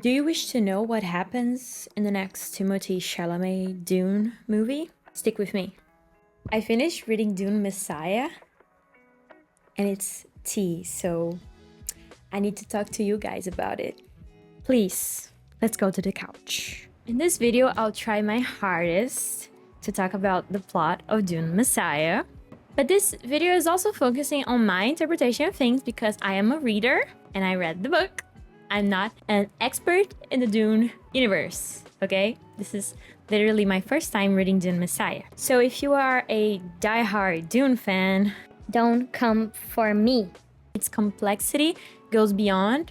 Do you wish to know what happens in the next Timothée Chalamet Dune movie? Stick with me. I finished reading Dune Messiah and it's tea, so I need to talk to you guys about it. Please, let's go to the couch. In this video, I'll try my hardest to talk about the plot of Dune Messiah. But this video is also focusing on my interpretation of things because I am a reader and I read the book. I'm not an expert in the Dune universe, okay? This is literally my first time reading Dune Messiah. So if you are a diehard Dune fan, don't come for me. Its complexity goes beyond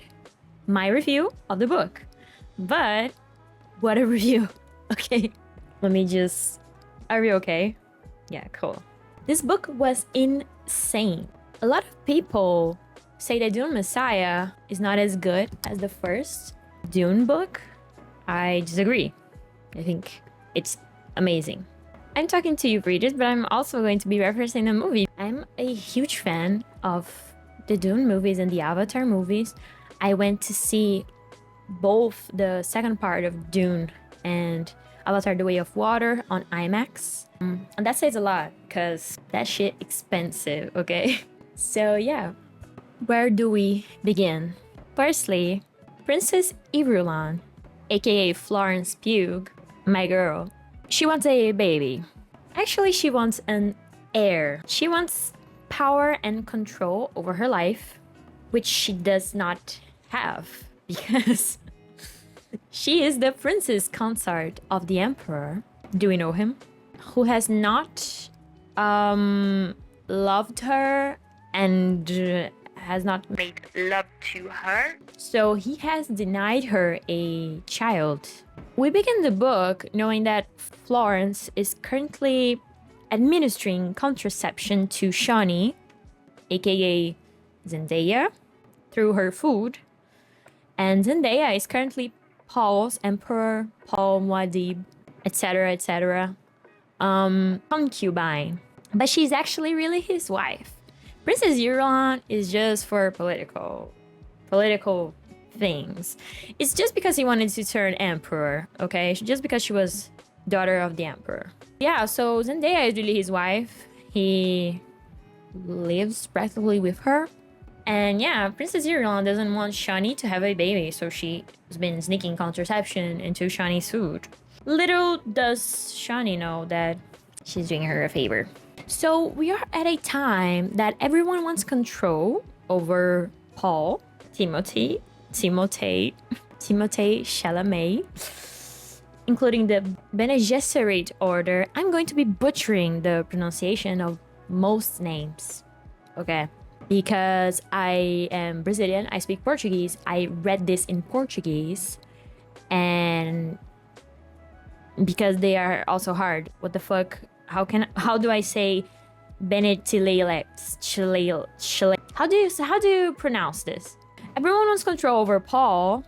my review of the book. But what a review, okay? Are we okay? Yeah, cool. This book was insane. A lot of people say that Dune Messiah is not as good as the first Dune book. I disagree. I think it's amazing. I'm talking to you readers, but I'm also going to be referencing the movie. I'm a huge fan of the Dune movies and the Avatar movies. I went to see both the second part of Dune and Avatar: The Way of Water on IMAX. And that says a lot because that shit expensive, okay? So yeah. Where do we begin? Firstly, Princess Irulan, aka Florence Pugh, my girl, she wants a baby. Actually, she wants an heir. She wants power and control over her life, which she does not have because she is the princess consort of the emperor. Do we know him? Who has not loved her and has not made love to her. So he has denied her a child. We begin the book knowing that Florence is currently administering contraception to Shani, aka Zendaya, through her food. And Zendaya is currently Paul's emperor, Paul Muad'Dib, etc., concubine. But she's actually really his wife. Princess Irulan is just for political things. It's just because he wanted to turn emperor, okay? Just because she was daughter of the emperor. Yeah, so Zendaya is really his wife. He lives practically with her. And yeah, Princess Irulan doesn't want Shani to have a baby, so she's been sneaking contraception into Shani's food. Little does Shani know that she's doing her a favor. So we are at a time that everyone wants control over Paul, Timothée Chalamet, including the Bene Gesserit order. I'm going to be butchering the pronunciation of most names, okay? Because I am Brazilian, I speak Portuguese. I read this in Portuguese, and because they are also hard. What the fuck? How do I say bene Chile? How do you pronounce this? Everyone wants control over Paul.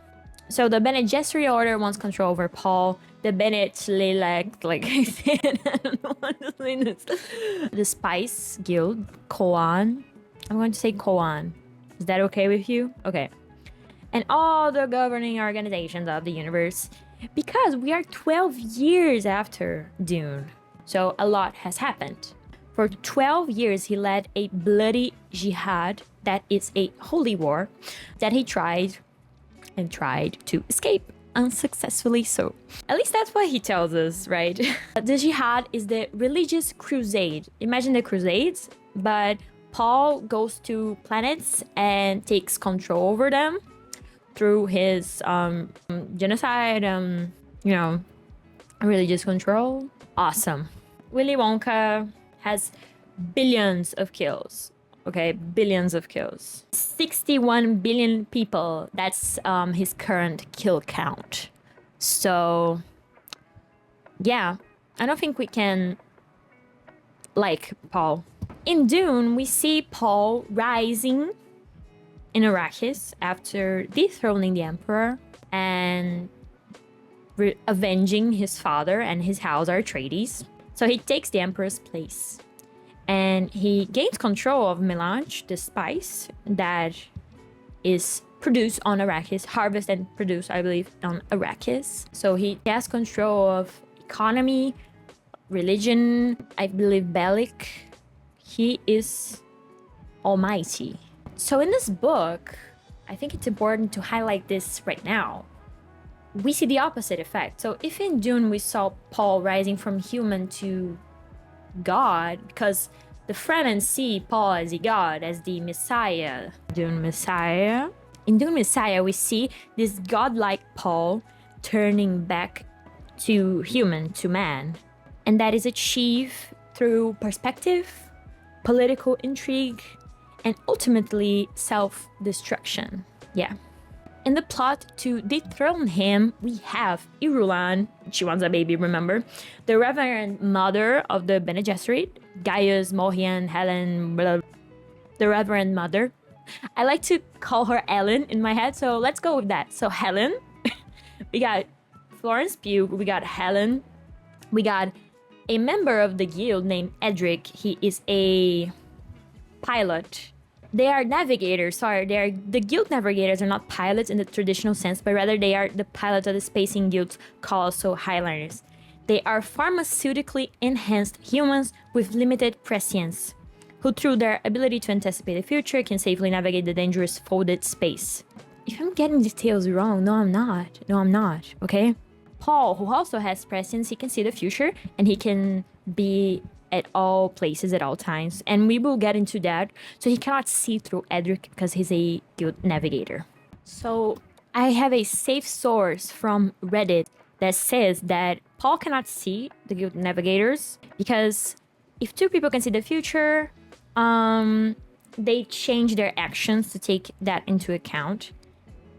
So the Bene Gesserit order wants control over Paul. The bene Chile, like I said, I don't know what to say this. The Spice Guild, Koan. I'm going to say Koan. Is that okay with you? Okay. And all the governing organizations of the universe. Because we are 12 years after Dune. So a lot has happened. For 12 years, he led a bloody jihad, that is a holy war, that he tried to escape, unsuccessfully so. At least that's what he tells us, right? The jihad is the religious crusade. Imagine the crusades, but Paul goes to planets and takes control over them through his genocide, religious control. Awesome. Willy Wonka has billions of kills. Okay, billions of kills. 61 billion people. That's his current kill count. So, yeah, I don't think we can like Paul. In Dune, we see Paul rising in Arrakis after dethroning the Emperor and avenging his father and his house Atreides. So he takes the Emperor's place. And he gains control of melange, the spice that is produce on Arrakis, harvest and produce, I believe, on Arrakis. So he has control of economy, religion, I believe Bellic. He is almighty. So in this book, I think it's important to highlight this right now. We see the opposite effect. So if in Dune we saw Paul rising from human to God, because the Fremen see Paul as a god, as the Messiah. Dune Messiah. In Dune Messiah, we see this godlike Paul turning back to human, to man. And that is achieved through perspective, political intrigue, and ultimately self-destruction. Yeah. In the plot to dethrone him, we have Irulan, she wants a baby, remember? The Reverend Mother of the Bene Gesserit, Gaius, Mohian, Helen, blah, blah. The Reverend Mother. I like to call her Ellen in my head, so let's go with that. So Helen, we got Florence Pugh, we got Helen, we got a member of the guild named Edric. He is a pilot. They are navigators, sorry, the guild navigators are not pilots in the traditional sense, but rather they are the pilots of the spacing guilds called also Highliners. They are pharmaceutically enhanced humans with limited prescience, who through their ability to anticipate the future can safely navigate the dangerous folded space. If I'm getting details wrong, no I'm not, okay? Paul, who also has prescience, he can see the future and he can be at all places at all times, and we will get into that. So he cannot see through Edric because he's a guild navigator. So I have a safe source from Reddit that says that Paul cannot see the guild navigators because if two people can see the future, they change their actions to take that into account,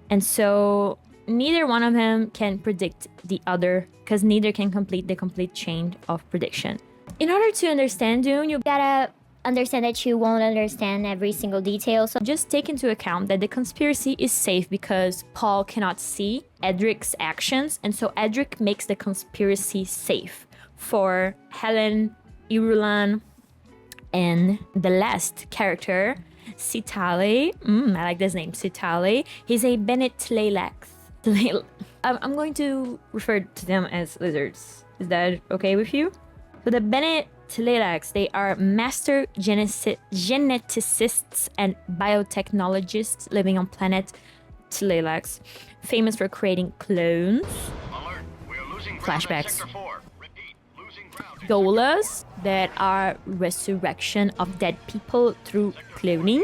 and so neither one of them can predict the other because neither can complete the complete chain of prediction. In order to understand Dune, you Gotta understand that you won't understand every single detail, so just take into account that the conspiracy is safe because Paul cannot see Edric's actions, and so Edric makes the conspiracy safe for Helen, Irulan, and the last character, Sitale. I like this name, Sitale. He's a bene Tleilax. I'm going to refer to them as lizards. Is that okay with you? So the bene Tleilax, they are master geneticists and biotechnologists living on planet Tleilax, famous for creating clones. Alert. We are losing Flashbacks. Sector 4. Repeat, losing ground. Doulas, that are resurrection of dead people through cloning.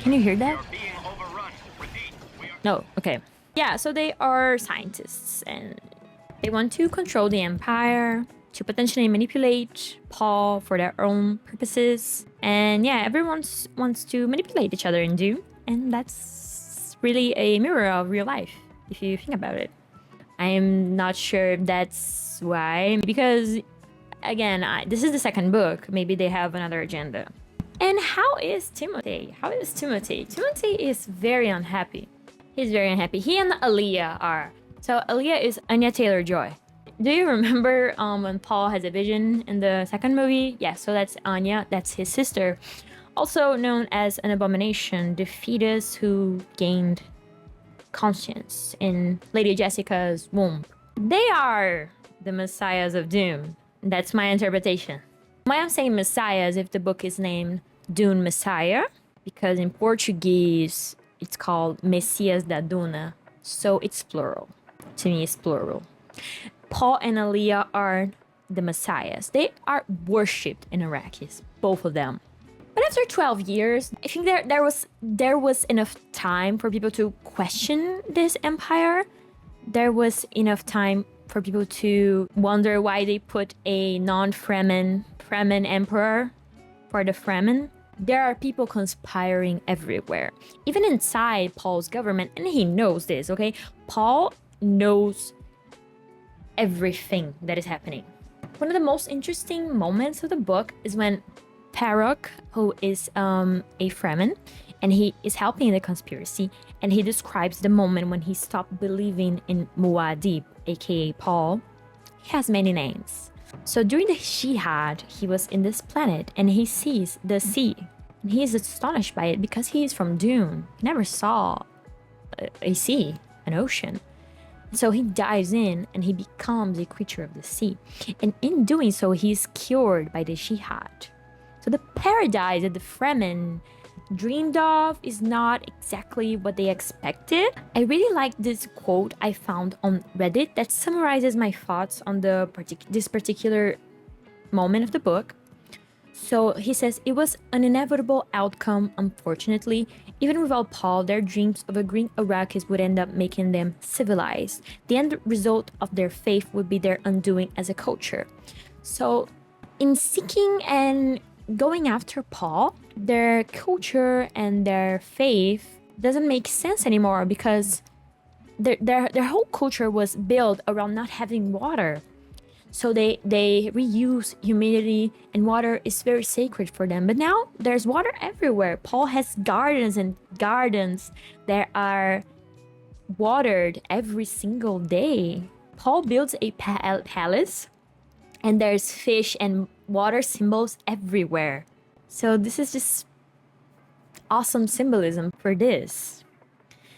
Can you hear that? We are being overrun. Repeat, we are... No, okay. Yeah, so they are scientists and they want to control the empire, to potentially manipulate Paul for their own purposes. And yeah, everyone wants to manipulate each other in Dune, and that's really a mirror of real life, if you think about it. I am not sure if that's why, because again, this is the second book. Maybe they have another agenda. And how is Timothy? Timothy is very unhappy. He's very unhappy. He and Alia are. So Alia is Anya Taylor-Joy. Do you remember when Paul has a vision in the second movie? Yeah, so that's Anya, that's his sister. Also known as an abomination, the fetus who gained conscience in Lady Jessica's womb. They are the messiahs of Dune. That's my interpretation. Why I'm saying messiahs if the book is named Dune Messiah? Because in Portuguese, it's called Messias da Duna. So it's plural. To me, it's plural. Paul and Alia are the messiahs. They are worshipped in Arrakis, both of them. But after 12 years, I think there was enough time for people to question this empire. There was enough time for people to wonder why they put a non-Fremen emperor for the Fremen. There are people conspiring everywhere, even inside Paul's government, and he knows this, okay? Paul knows everything that is happening. One of the most interesting moments of the book is when Tarok, who is a Fremen, and he is helping in the conspiracy, and he describes the moment when he stopped believing in Muad'Dib, aka Paul. He has many names. So during the Jihad, he was in this planet, and he sees the sea, and he is astonished by it because he is from Dune. He never saw a sea, an ocean. So he dives in and he becomes a creature of the sea. And in doing so, he's cured by the Shihad. So the paradise that the Fremen dreamed of is not exactly what they expected. I really like this quote I found on Reddit that summarizes my thoughts on this particular moment of the book. So he says, it was an inevitable outcome, unfortunately. Even without Paul, their dreams of a green Arrakis would end up making them civilized. The end result of their faith would be their undoing as a culture. So in seeking and going after Paul, their culture and their faith doesn't make sense anymore because their whole culture was built around not having water. So they reuse humidity, and water is very sacred for them. But now there's water everywhere. Paul has gardens and gardens that are watered every single day. Paul builds a palace, and there's fish and water symbols everywhere. So this is just awesome symbolism for this.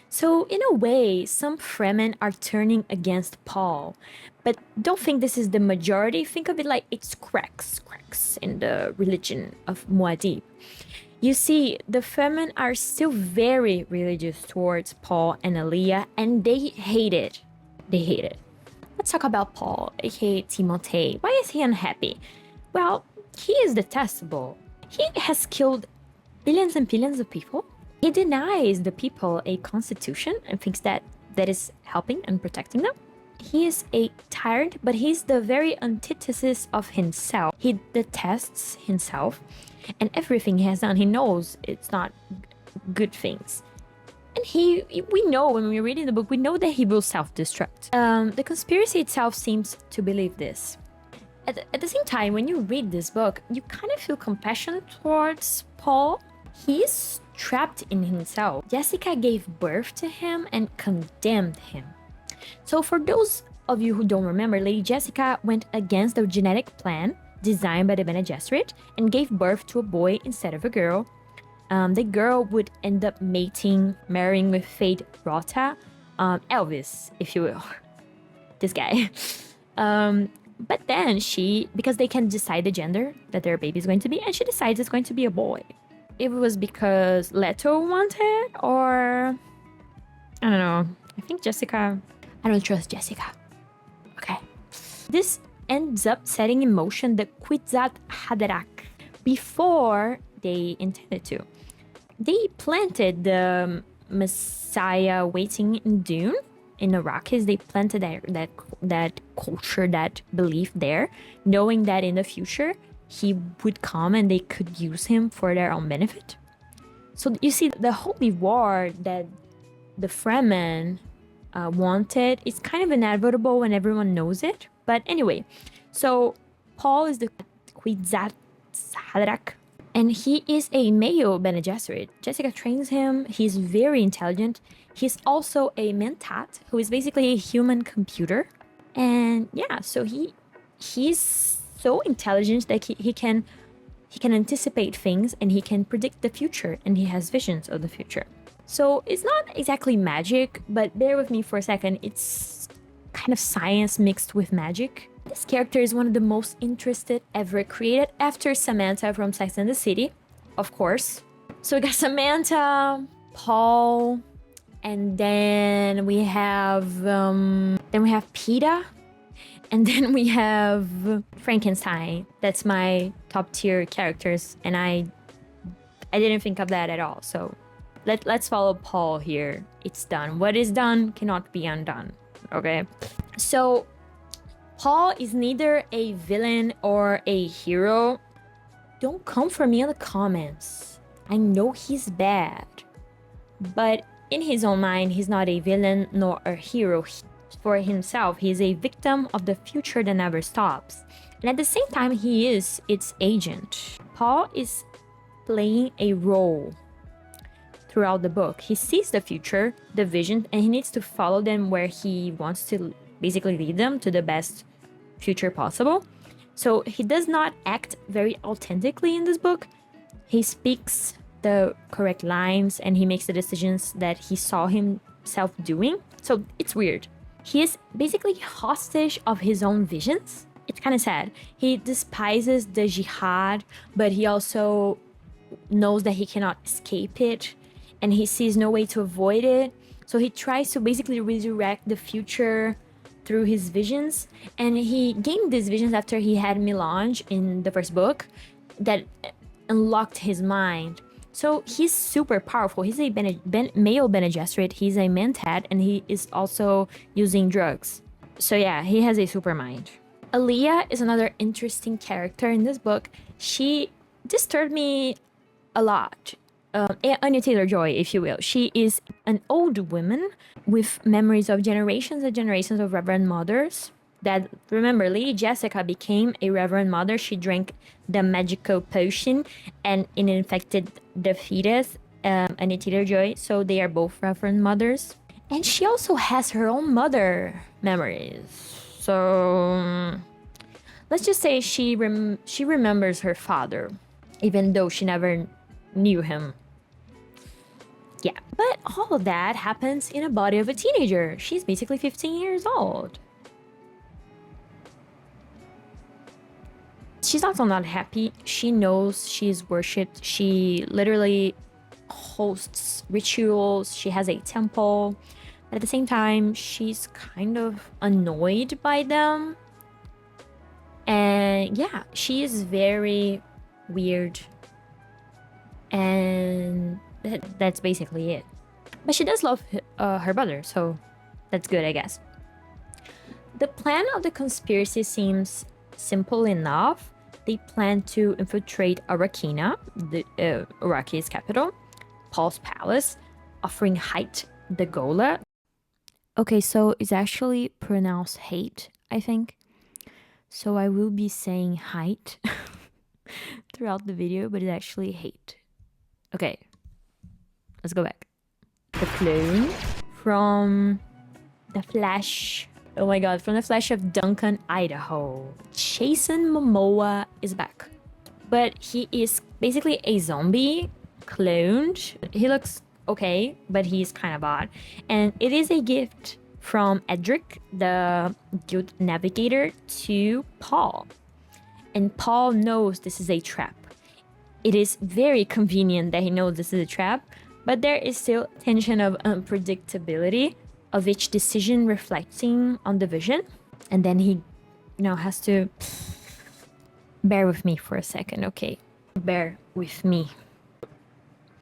So in a way, some Fremen are turning against Paul. But don't think this is the majority. Think of it like it's cracks in the religion of Muad'Dib. You see, the Fremen are still very religious towards Paul and Alia, and they hate it. Let's talk about Paul, aka Timothée. Why is he unhappy? Well, he is detestable. He has killed billions and billions of people. He denies the people a constitution and thinks that is helping and protecting them. He is a tyrant, but he's the very antithesis of himself. He detests himself and everything he has done. He knows it's not good things. And we know when we're reading the book, we know that he will self-destruct. The conspiracy itself seems to believe this. At the same time, when you read this book, you kind of feel compassion towards Paul. He's trapped in himself. Jessica gave birth to him and condemned him. So for those of you who don't remember, Lady Jessica went against the genetic plan designed by the Bene Gesserit and gave birth to a boy instead of a girl. The girl would end up marrying with Fate Rota, Elvis, if you will. This guy. But then because they can decide the gender that their baby is going to be, and she decides it's going to be a boy. It was because Leto wanted, or I don't know. I think Jessica. I don't trust Jessica. Okay. This ends up setting in motion the Kwisatz Haderach before they intended to. They planted the Messiah waiting in Dune in Arrakis. They planted that culture, that belief there, knowing that in the future he would come and they could use him for their own benefit. So you see, the holy war that the Fremen wanted is kind of inevitable when everyone knows it. But anyway, so Paul is the Kwisatz Haderach, and he is a male Bene Gesserit. Jessica trains him. He's very intelligent. He's also a mentat, who is basically a human computer. And yeah, so he's so intelligent that he can anticipate things, and he can predict the future, and he has visions of the future. So it's not exactly magic, but bear with me for a second. It's kind of science mixed with magic. This character is one of the most interested ever created, after Samantha from Sex and the City, of course. So we got Samantha, Paul, and then we have Peeta, and then we have Frankenstein. That's my top tier characters, and I didn't think of that at all. So let's follow Paul here. It's done. What is done cannot be undone. Okay? So Paul is neither a villain or a hero. Don't come for me in the comments. I know he's bad. But in his own mind, he's not a villain nor a hero. For himself, he's a victim of the future that never stops. And at the same time, he is its agent. Paul is playing a role throughout the book. He sees the future, the vision, and he needs to follow them where he wants to basically lead them to the best future possible. So he does not act very authentically in this book. He speaks the correct lines, and he makes the decisions that he saw him self-doing. So it's weird. He is basically hostage of his own visions. It's kind of sad. He despises the jihad, but he also knows that he cannot escape it, and he sees no way to avoid it. So he tries to basically resurrect the future through his visions, and he gained these visions after he had melange in the first book that unlocked his mind. So he's super powerful. He's a male Bene Gesserit, he's a mentat, and he is also using drugs. So yeah, he has a super mind. Alia is another interesting character in this book. She disturbed me a lot. Anya Taylor-Joy, if you will. She is an old woman with memories of generations and generations of Reverend Mothers. That, remember, Lady Jessica became a Reverend Mother. She drank the magical potion and it infected the fetus, Anya Taylor-Joy. So they are both Reverend Mothers. And she also has her own mother memories. So let's just say she remembers her father, even though she never knew him. Yeah, but all of that happens in a body of a teenager. She's basically 15 years old. She's also not happy. She knows she's worshipped. She literally hosts rituals. She has a temple. But at the same time, she's kind of annoyed by them. And yeah, she is very weird. And that's basically it. But she does love her brother, so that's good, I guess. The plan of the conspiracy seems simple enough. They plan to infiltrate Arrakina, Araki's capital, Paul's palace, offering Hayt the Gola. Okay, so it's actually pronounced hate, I think. So I will be saying hayt throughout the video, but it's actually hate. Okay, let's go back. The clone from the flesh. Oh my god, from the flesh of Duncan, Idaho. Jason Momoa is back. But he is basically a zombie cloned. He looks okay, but he's kind of odd. And it is a gift from Edric, the guild navigator, to Paul. And Paul knows this is a trap. It is very convenient that he knows this is a trap, but there is still tension of unpredictability of each decision reflecting on the vision. And then he, has to... Bear with me for a second, okay? Bear with me.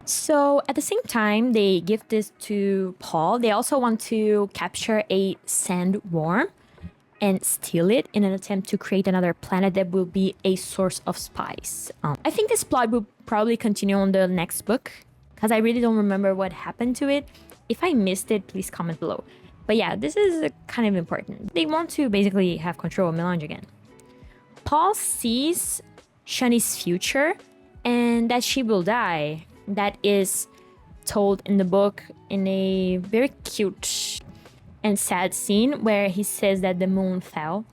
So at the same time, they give this to Paul. They also want to capture a sandworm and steal it in an attempt to create another planet that will be a source of spice. I think this plot will probably continue on the next book, because I really don't remember what happened to it. If I missed it, please comment below. But yeah, this is kind of important. They want to basically have control of Melange again. Paul sees Shani's future and that she will die. That is told in the book in a very cute and sad scene where he says that the moon fell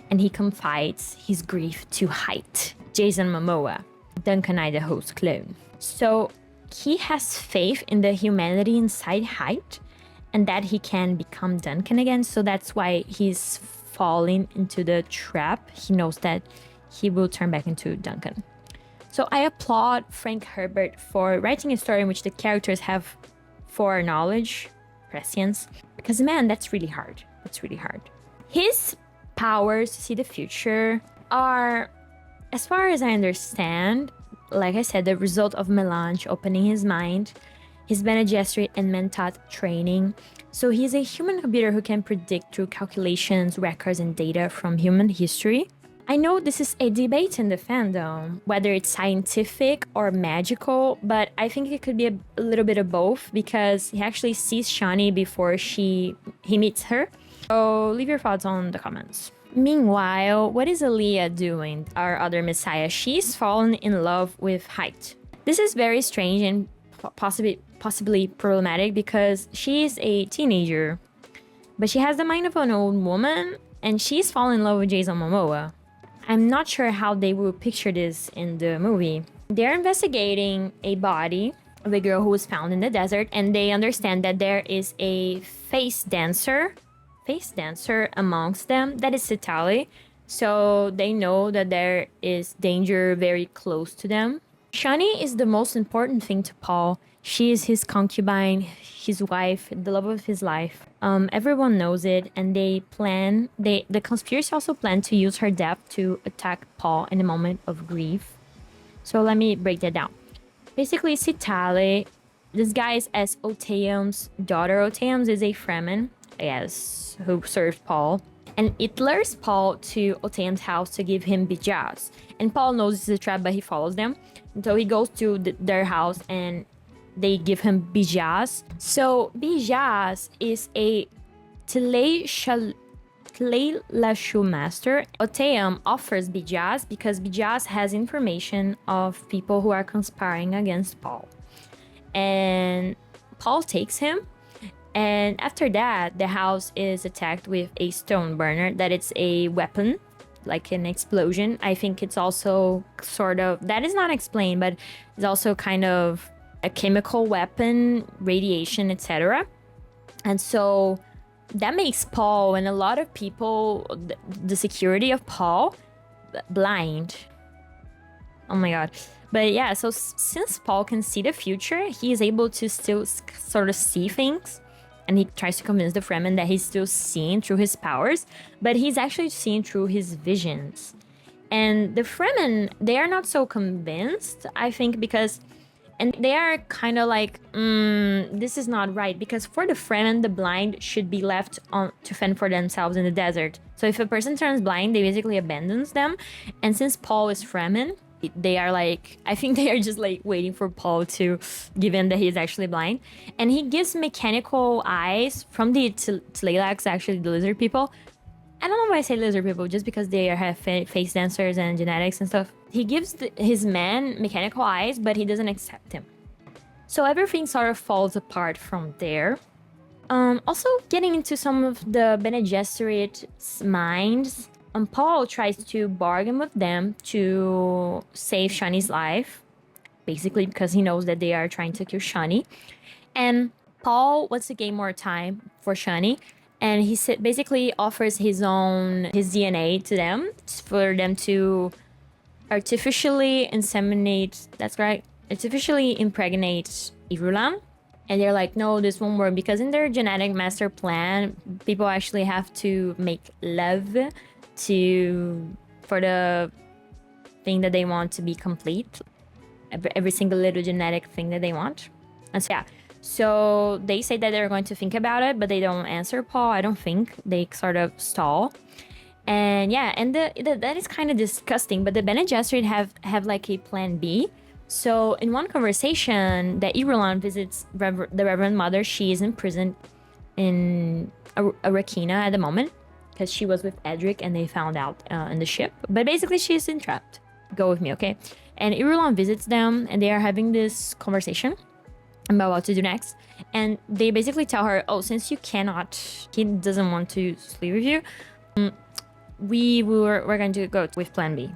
and he confides his grief to Hayt, Jason Momoa, Duncan Idaho's clone. So he has faith in the humanity inside Hayt and that he can become Duncan again. So that's why he's falling into the trap. He knows that he will turn back into Duncan. So I applaud Frank Herbert for writing a story in which the characters have foreknowledge, prescience, because man, that's really hard. That's really hard. His powers to see the future are, as far as I understand, like I said, the result of Melange opening his mind, his Bene Gesserit and Mentat training. So he's a human computer who can predict through calculations, records, and data from human history. I know this is a debate in the fandom, whether it's scientific or magical, but I think it could be a little bit of both because he actually sees Shani before he meets her. So leave your thoughts on the comments. Meanwhile, what is Alia doing, our other messiah? She's fallen in love with Hayt. This is very strange and possibly problematic because she is a teenager, but she has the mind of an old woman and she's fallen in love with Jason Momoa. I'm not sure how they will picture this in the movie. They're investigating a body the girl who was found in the desert, and they understand that there is a face dancer amongst them that is Sitali. So they know that there is danger very close to them. Shani is the most important thing to Paul. She is his concubine, his wife, the love of his life. Everyone knows it, and the conspiracy also planned to use her death to attack Paul in a moment of grief. So let me break that down. Basically, Sitale, disguised as Oteum's daughter. Oteum is a Fremen, yes, who served Paul. And it lures Paul to Oteum's house to give him bijaz. And Paul knows it's a trap, but he follows them. And so he goes to their house and they give him bijaz. So bijaz is a Tleilashu master. Oteum offers bijaz because bijaz has information of people who are conspiring against Paul. And Paul takes him. And after that, the house is attacked with a stone burner. That it's a weapon, like an explosion. I think it's also sort of, that is not explained, but it's also kind of a chemical weapon, radiation, etc. And so that makes Paul and a lot of people, the security of Paul, blind. Oh my god. But yeah, so since Paul can see the future, he is able to still sort of see things. And he tries to convince the Fremen that he's still seeing through his powers, but he's actually seeing through his visions. And the Fremen, they are not so convinced, I think, because... And they are kind of like, this is not right. Because for the Fremen, the blind should be left on to fend for themselves in the desert. So if a person turns blind, they basically abandons them. And since Paul is Fremen, they are like, I think they are just like waiting for Paul to give in that he's actually blind. And he gives mechanical eyes from the Tleilax, actually the lizard people. I don't know why I say lizard people, just because they have face dancers and genetics and stuff. He gives his men mechanical eyes, but he doesn't accept him. So everything sort of falls apart from there. Also getting into some of the Bene Gesserit's minds. Paul tries to bargain with them to save Shani's life, basically because he knows that they are trying to kill Shani. And Paul wants to gain more time for Shani, and he basically offers his DNA to them for them to artificially inseminate. That's right, artificially impregnate irulan. And they're like, no, this won't work because in their genetic master plan, people actually have to make love for the thing that they want to be complete, every single little genetic thing that they want. And so yeah, so they say that they're going to think about it, but they don't answer Paul. I don't think they sort of stall. And yeah, and that is kind of disgusting, but the Bene Gesserit have like a plan B. So in one conversation that irulan visits the Reverend Mother, she is imprisoned in Arakina at the moment, because she was with Edric and they found out in the ship. But basically, she's entrapped. Go with me, okay? And irulan visits them and they are having this conversation about what to do next. And they basically tell her, oh, since you cannot, he doesn't want to sleep with you, we're going to go with plan B.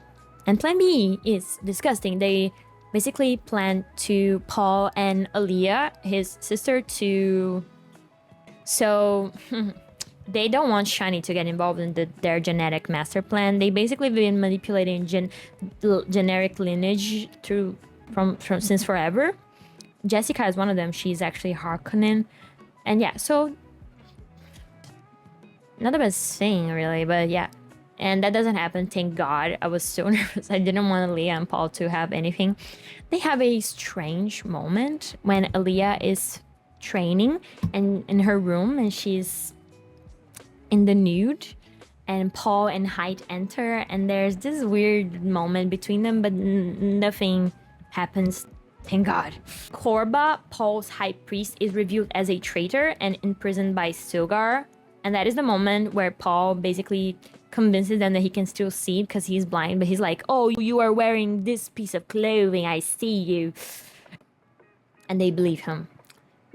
And plan B is disgusting. They basically plan to Paul and Alia, his sister, to... So... They don't want Shani to get involved in their genetic master plan. They basically been manipulating generic lineage since forever. Jessica is one of them. She's actually Harkonnen. And yeah, so not the best thing really, but yeah. And that doesn't happen, thank God. I was so nervous. I didn't want Alia and Paul to have anything. They have a strange moment when Alia is training and in her room and she's in the nude, and Paul and Hayt enter, and there's this weird moment between them, but nothing happens, thank God. Korba, Paul's high priest, is revealed as a traitor and imprisoned by Stilgar, and that is the moment where Paul basically convinces them that he can still see because he's blind, but he's like, oh, you are wearing this piece of clothing, I see you. And they believe him.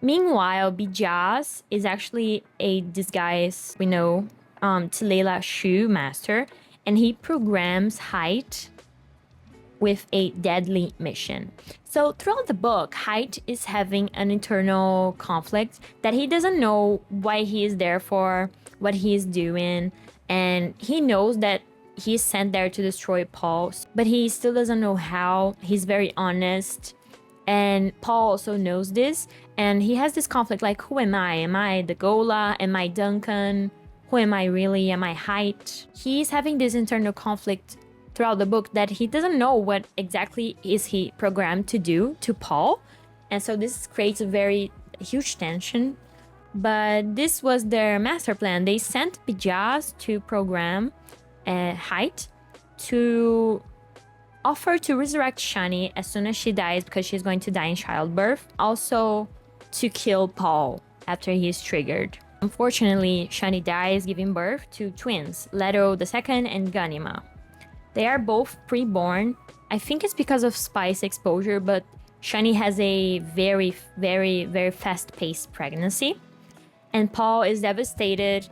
Meanwhile, Bijaz is actually a disguise, we know, Tleilashu master, and he programs Hayt with a deadly mission. So throughout the book, Hayt is having an internal conflict that he doesn't know why he is there for, what he is doing, and he knows that he's sent there to destroy Paul, but he still doesn't know how. He's very honest, and Paul also knows this, and he has this conflict like, who am I? Am I the Gola? Am I Duncan? Who am I really? Am I Hayt? He's having this internal conflict throughout the book that he doesn't know what exactly is he programmed to do to Paul, and so this creates a very huge tension. But this was their master plan. They sent Bijaz to program Hayt to offer to resurrect Shani as soon as she dies, because she's going to die in childbirth. Also to kill Paul after he is triggered. Unfortunately, Shani dies giving birth to twins, Leto II and Ganima. They are both pre-born. I think it's because of spice exposure, but Shani has a very, very, very fast-paced pregnancy. And Paul is devastated.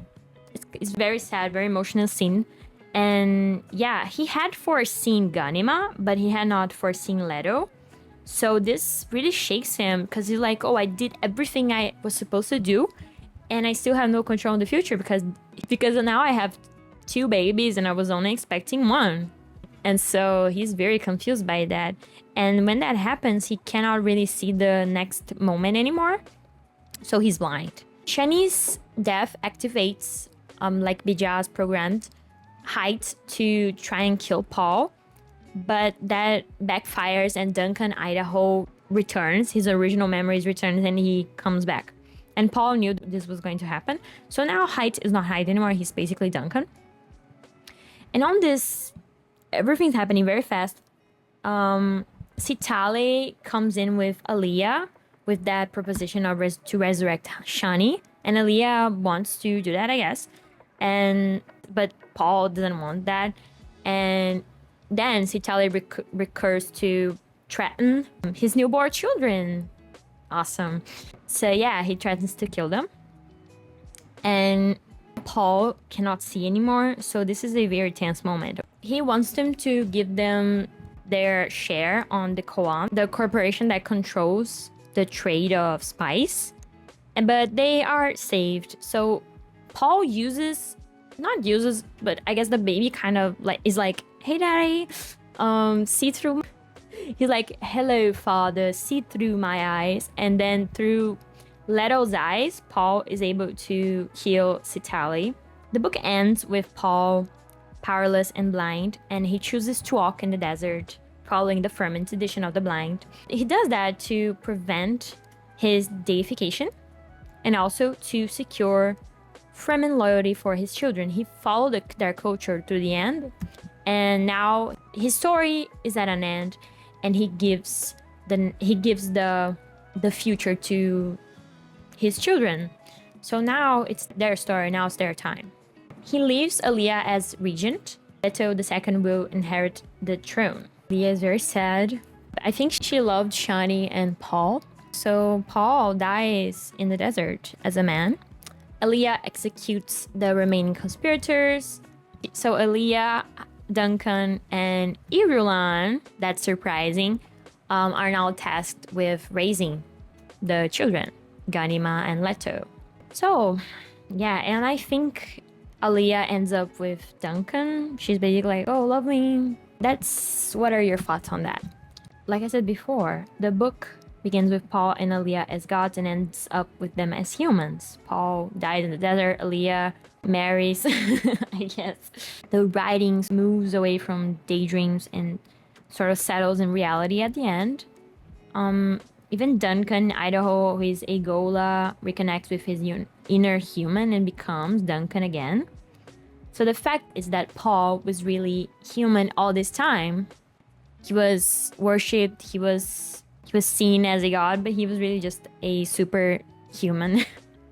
It's very sad, very emotional scene. And yeah, he had foreseen Ganima, but he had not foreseen Leto. So this really shakes him, because he's like, oh, I did everything I was supposed to do, and I still have no control in the future because now I have 2 babies and I was only expecting 1. And so he's very confused by that. And when that happens, he cannot really see the next moment anymore. So he's blind. Shani's death activates, like Bijaz programmed, Hayt to try and kill Paul. But that backfires, and Duncan Idaho returns. His original memories returns, and he comes back. And Paul knew this was going to happen. So now Hayt is not Hayt anymore. He's basically Duncan. And on this, everything's happening very fast. Sitale comes in with Alia with that proposition of to resurrect Shani. And Alia wants to do that, I guess. But Paul doesn't want that. And then Sitale recurs to threaten his newborn children. Awesome. So yeah, he threatens to kill them. And Paul cannot see anymore, so this is a very tense moment. He wants them to give them their share on the Koan, the corporation that controls the trade of spice. But they are saved. So Paul but I guess the baby kind of like is like, hey daddy, see through. He's like, hello father, see through my eyes. And then through Leto's eyes, Paul is able to heal Sitale. The book ends with Paul powerless and blind, and he chooses to walk in the desert, following the Ferment edition of the blind. He does that to prevent his deification and also to secure Fremen loyalty for his children. He followed their culture through the end, and now his story is at an end, and he gives the future to his children. So now it's their story, now it's their time. He leaves Alia as regent. Leto II will inherit the throne. Alia is very sad. I think she loved Shani and Paul. So Paul dies in the desert as a man. Alia executes the remaining conspirators. So Alia, Duncan, and Irulan, that's surprising, are now tasked with raising the children, Ganima and Leto. So, yeah, and I think Alia ends up with Duncan. She's basically like, oh, love me. What are your thoughts on that? Like I said before, the book begins with Paul and Alia as gods and ends up with them as humans. Paul died in the desert, Alia marries, I guess. The writing moves away from daydreams and sort of settles in reality at the end. Even Duncan Idaho, who is a Gola, reconnects with his inner human and becomes Duncan again. So the fact is that Paul was really human all this time. He was worshipped, he was seen as a god, but he was really just a superhuman.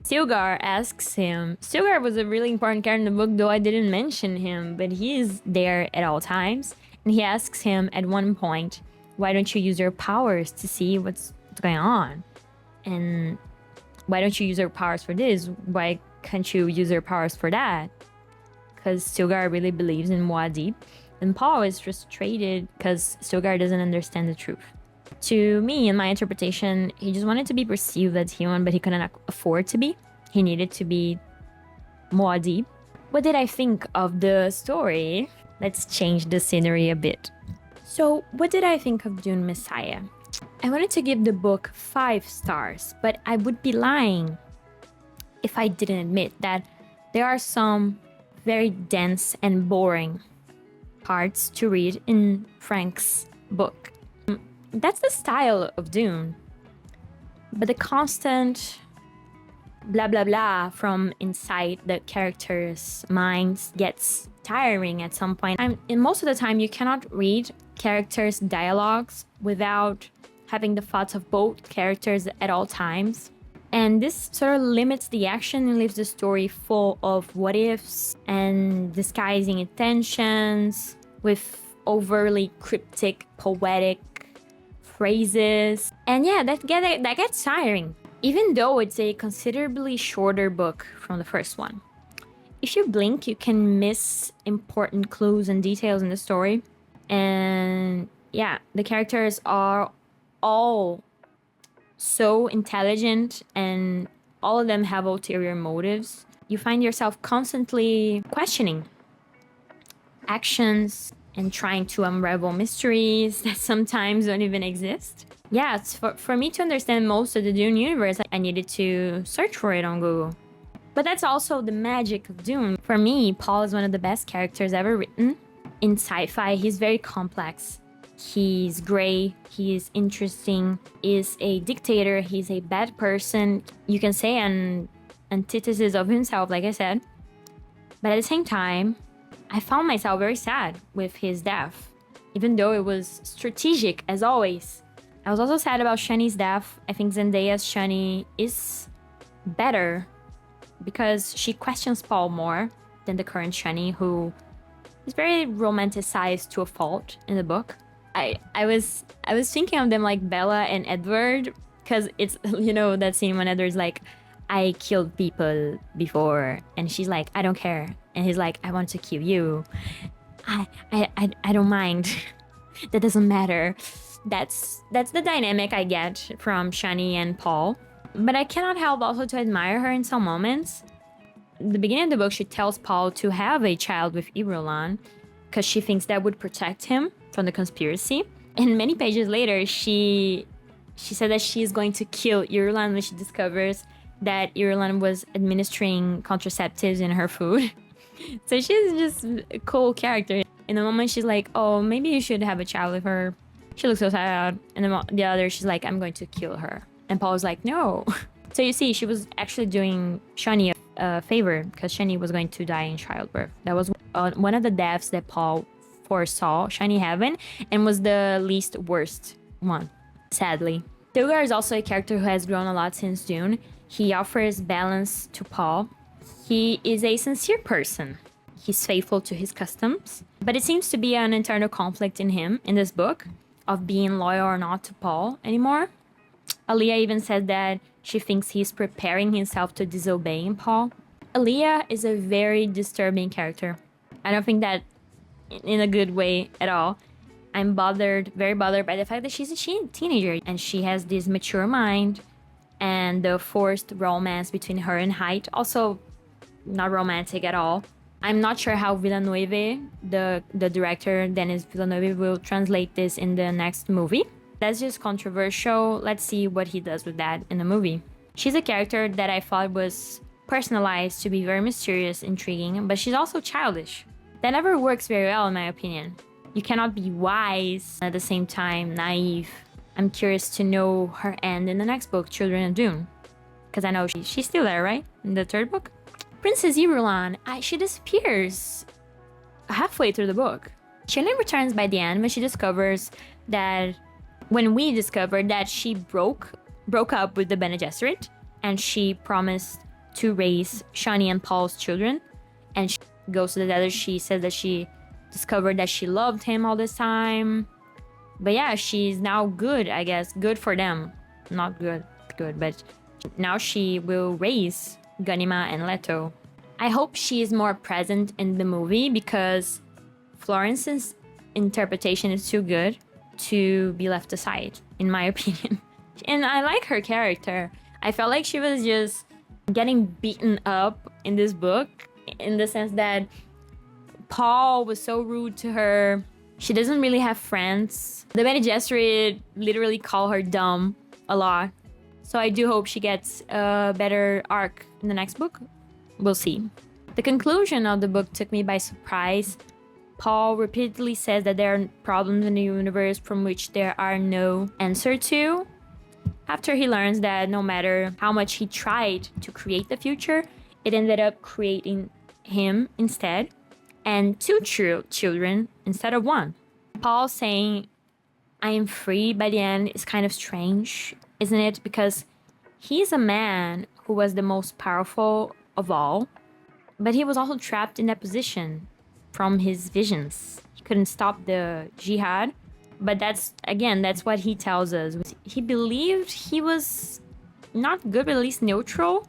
Stilgar asks him. Stilgar was a really important character in the book, though I didn't mention him, but he is there at all times. And he asks him at one point, why don't you use your powers to see what's going on? And why don't you use your powers for this? Why can't you use your powers for that? Because Stilgar really believes in Muad'Dib. And Paul is frustrated because Stilgar doesn't understand the truth. To me, in my interpretation, he just wanted to be perceived as human, but he couldn't afford to be. He needed to be more deep. What did I think of the story? Let's change the scenery a bit. So, what did I think of Dune Messiah? I wanted to give the book 5 stars, but I would be lying if I didn't admit that there are some very dense and boring parts to read in Frank's book. That's the style of Dune. But the constant blah blah blah from inside the characters' minds gets tiring at some point. And most of the time you cannot read characters' dialogues without having the thoughts of both characters at all times. And this sort of limits the action and leaves the story full of what ifs and disguising intentions with overly cryptic, poetic phrases. And yeah, that gets tiring, even though it's a considerably shorter book from the first one. If you blink, you can miss important clues and details in the story. And yeah, the characters are all so intelligent and all of them have ulterior motives. You find yourself constantly questioning actions and trying to unravel mysteries that sometimes don't even exist. Yeah, for me to understand most of the Dune universe, I needed to search for it on Google. But that's also the magic of Dune. For me, Paul is one of the best characters ever written. In sci-fi, he's very complex. He's gray, he's interesting, he's a dictator, he's a bad person. You can say an antithesis of himself, like I said. But at the same time, I found myself very sad with his death, even though it was strategic as always. I was also sad about Shani's death. I think Zendaya's Shani is better because she questions Paul more than the current Shani, who is very romanticized to a fault in the book. I was thinking of them like Bella and Edward, because it's, you know, that scene when Edward's like, I killed people before, and she's like, I don't care, and he's like, I want to kill you. I don't mind. That doesn't matter. That's the dynamic I get from Shani and Paul. But I cannot help also to admire her in some moments. At the beginning of the book, she tells Paul to have a child with irulan because she thinks that would protect him from the conspiracy. And many pages later, she said that she is going to kill irulan when she discovers that irulan was administering contraceptives in her food. So she's just a cool character. In the moment, she's like, oh, maybe you should have a child with her. She looks so sad. And the other, she's like, I'm going to kill her. And Paul was like, no. So you see, she was actually doing Shani a favor because Shani was going to die in childbirth. That was one of the deaths that Paul foresaw Shani having and was the least worst one, sadly. Stilgar is also a character who has grown a lot since Dune. He offers balance to Paul. He is a sincere person. He's faithful to his customs. But it seems to be an internal conflict in him in this book of being loyal or not to Paul anymore. Alia even said that she thinks he's preparing himself to disobey Paul. Alia is a very disturbing character. I don't think that in a good way at all. I'm very bothered by the fact that she's a teenager and she has this mature mind, and the forced romance between her and Hayt, also not romantic at all. I'm not sure how Villeneuve, the director Denis Villeneuve, will translate this in the next movie. That's just controversial. Let's see what he does with that in the movie. She's a character that I thought was personalized to be very mysterious, intriguing, but she's also childish. That never works very well, in my opinion. You cannot be wise at the same time naive. I'm curious to know her end in the next book, Children of Dune, because I know she's still there, right? In the third book? Princess irulan, she disappears halfway through the book. She only returns by the end when she discovers that, when we discovered that she broke up with the Bene Gesserit, and she promised to raise Shani and Paul's children, and she goes to the desert. She says that she discovered that she loved him all this time. But yeah, she's now good, I guess. Good for them. Not good, but now she will raise Ganima and Leto. I hope she is more present in the movie because Florence's interpretation is too good to be left aside, in my opinion. And I like her character. I felt like she was just getting beaten up in this book, in the sense that Paul was so rude to her. She doesn't really have friends. The Bene Gesserit literally call her dumb a lot. So I do hope she gets a better arc in the next book. We'll see. The conclusion of the book took me by surprise. Paul repeatedly says that there are problems in the universe from which there are no answer to. After he learns that no matter how much he tried to create the future, it ended up creating him instead, and two children instead of one. Paul saying, I am free by the end is kind of strange, isn't it? Because he's a man who was the most powerful of all, but he was also trapped in that position from his visions. He couldn't stop the jihad, but that's what he tells us. He believed he was not good, but at least neutral.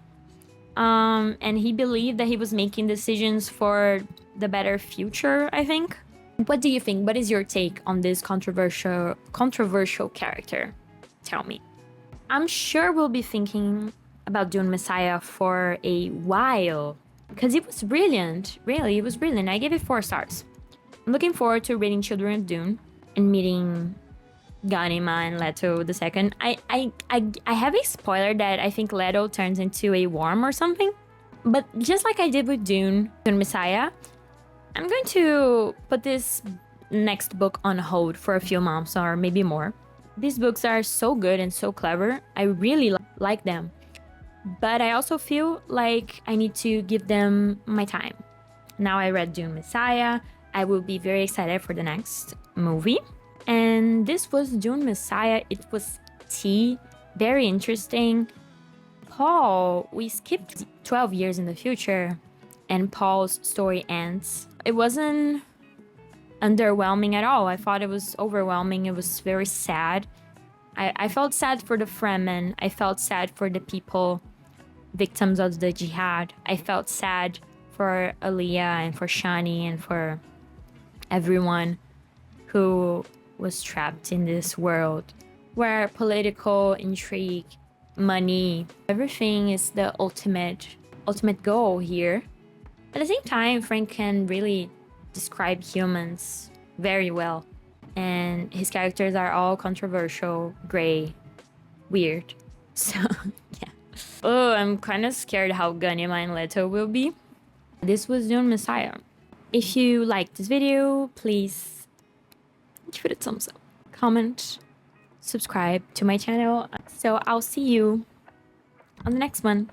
And he believed that he was making decisions for the better future, I think. What do you think? What is your take on this controversial character? Tell me. I'm sure we'll be thinking about Dune Messiah for a while, because it was brilliant. Really, it was brilliant. I gave it 4 stars. I'm looking forward to reading Children of Dune and meeting Ghanima and Leto II. I have a spoiler that I think Leto turns into a worm or something. But just like I did with Dune Messiah, I'm going to put this next book on hold for a few months or maybe more. These books are so good and so clever. I really like them. But I also feel like I need to give them my time. Now I read Dune Messiah. I will be very excited for the next movie. And this was Dune Messiah. It was tea. Very interesting. Paul, we skipped 12 years in the future and Paul's story ends. It wasn't underwhelming at all. I thought it was overwhelming. It was very sad. I felt sad for the Fremen. I felt sad for the people victims of the jihad. I felt sad for Alia and for Shani and for everyone who was trapped in this world where political intrigue, money, everything is the ultimate goal here. At the same time, Frank can really describe humans very well. And his characters are all controversial, gray, weird. So, yeah. Oh, I'm kind of scared how Ghanima and Leto will be. This was Dune Messiah. If you liked this video, please give it a thumbs up, comment, subscribe to my channel. So I'll see you on the next one.